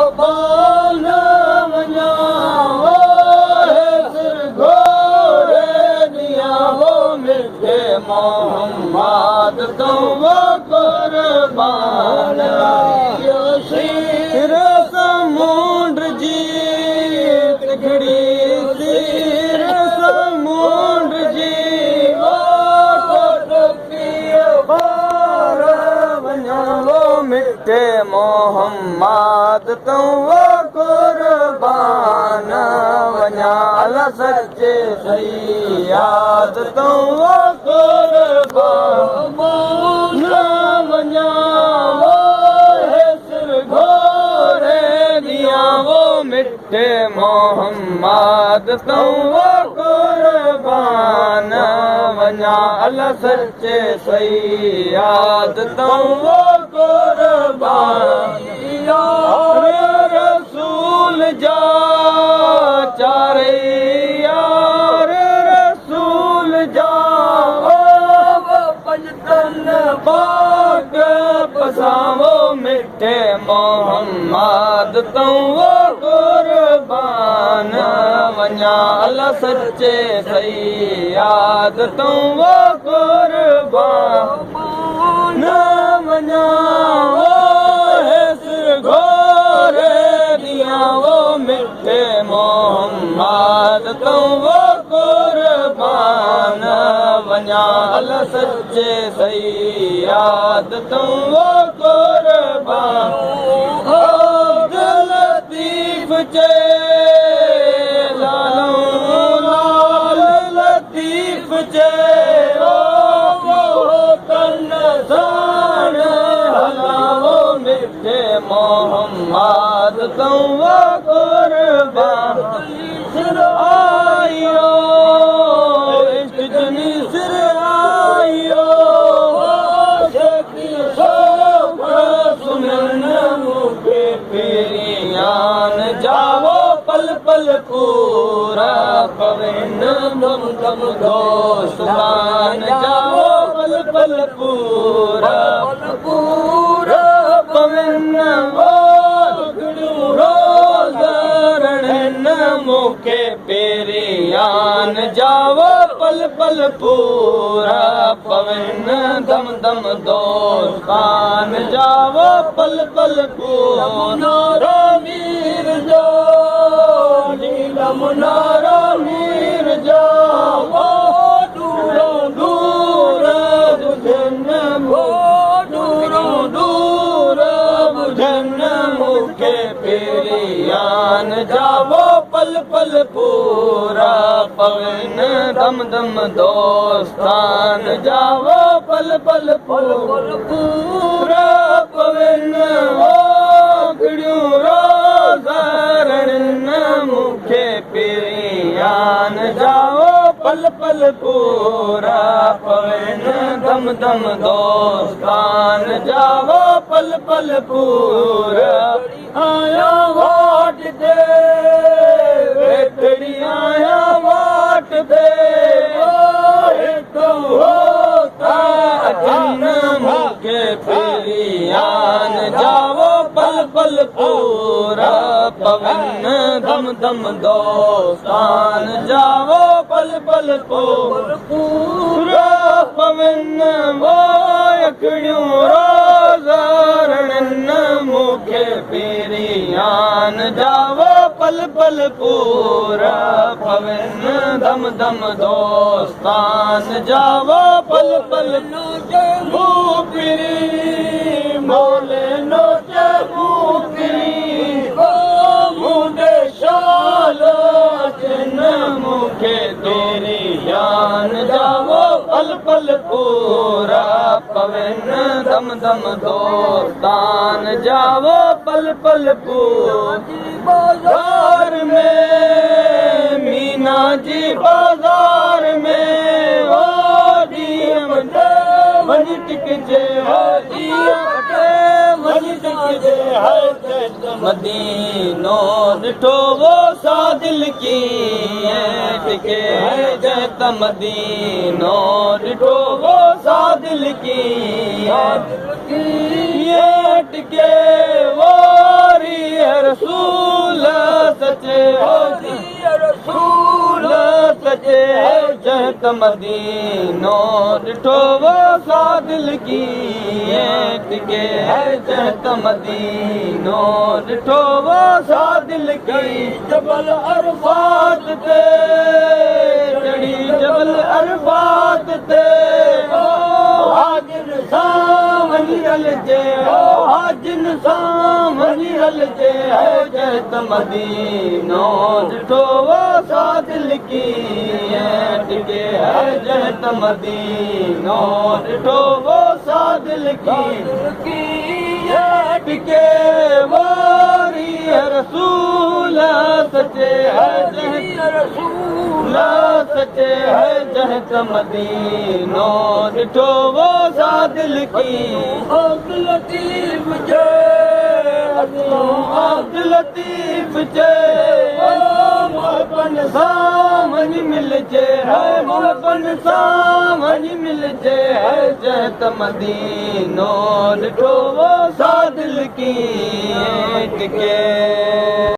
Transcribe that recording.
कुर्बान वञा सिर घोड़े दिया वो मिठे मोहम्मद तो वो कुर्बान सिर समुंड जी तिखड़ी सिर समुंड जी वो पार वञा वो मिठे मोहम्मद तो वो कुर्बान वञा अल्लाह सच्चे सैयद तो वो कुर्बान वञा वो सिर घोड़े दिया वो मिठे मोहम्मद तो वो कुर्बान वञा अल्लाह सच्चे सैयद तो वो कुर्बान रसूल जा चारे यार रसूल जा पंजतन पाक पसावो मिठे मोहम्मद तो वो कुर्बान वञा अल्लाह सच्चे सैयद तो वो कुर्बान वञा वो सिर घोड़े दिया वो मिठे मोहम्मद तो वो कुर्बान वञा अल्लाह सच्चे सैयद तो वो कुर्बान लतीफ चे लालो लाल लतीफ चे कन साण हलावो मिठे मोहम्मद तो वो कुर्बान सिर आयो इश्क जनी सिर आयो सुनन मुखे पेरियान जावो पल पल पूरा पवन दम दम दोस्तान जावो पल पल पूरा पूरा पवन रोजरण मुखे पेरियान जावो पल पल पूरा पवन दम दम दोस्तान जावो पल पल पूरा मीर जो नीला मुनारा मीर जावो दूरों दूर बुझन वो दूरों दूर बुझन मुखे पेरियान जावो पल पल पूरा पवन दम दम दोस्तान जावो पल पल पूरा पवन वो खिड़ियों रोज़ारण मुखे पेरियान जावो पल पल पूरा पवन दम दम दोस्तान जावो पल पल पूरा आया वाट दे वेतड़ी आया वाट दे तो होता जन मुखे पेरियान जावो पल पल पूरा पवन दम दम दोस्तान जावो पल पल पूरा पवन वो अखड़ियों रोज़ारण मुखे पेरियान जावो पल पल पूरा पवन दम दम दोस्तान जावो पल पल भूपरी मोले नोचे भूपरी मुंडे शाल जिन मुखे तेरी यान जावो पल पल पूरा पवन दम दम दोस्तान जावो पल पल बाजार में मीना जी बाजार में ओ डीएम वञी टिक जे मदीनो ॾिठो वो सादिल की टिके जत मदीनो ॾिठो वो सादिल की टिके वो रसूल त मदीनो ॾिठो वो सा दिल की टिके है जंहिं त मदीनो ॾिठो वो सा दिल की जबल अरफात ते चढ़ी जबल अरफात ते हाजिर सां वञी हलजे हाजिर सां वञी हलजे है जंहिं त मदीनो ॾिठो वो सा दिल की टिके है जंहिं त मदीनो ॾिठो वो सा दिल की टिके वारी रसूल सचे है जंहिं रसूल सचे है जंहिं त मदीनो ॾिठो वो सा दिल की अब्दुल लतीफ जे अब्दुल लतीफ जे मोहब्बत सां वञी मिलजे है मोहब्बत सां वञी मिलजे है जंहिं त मदीनो ॾिठो वो सा दिल की टिके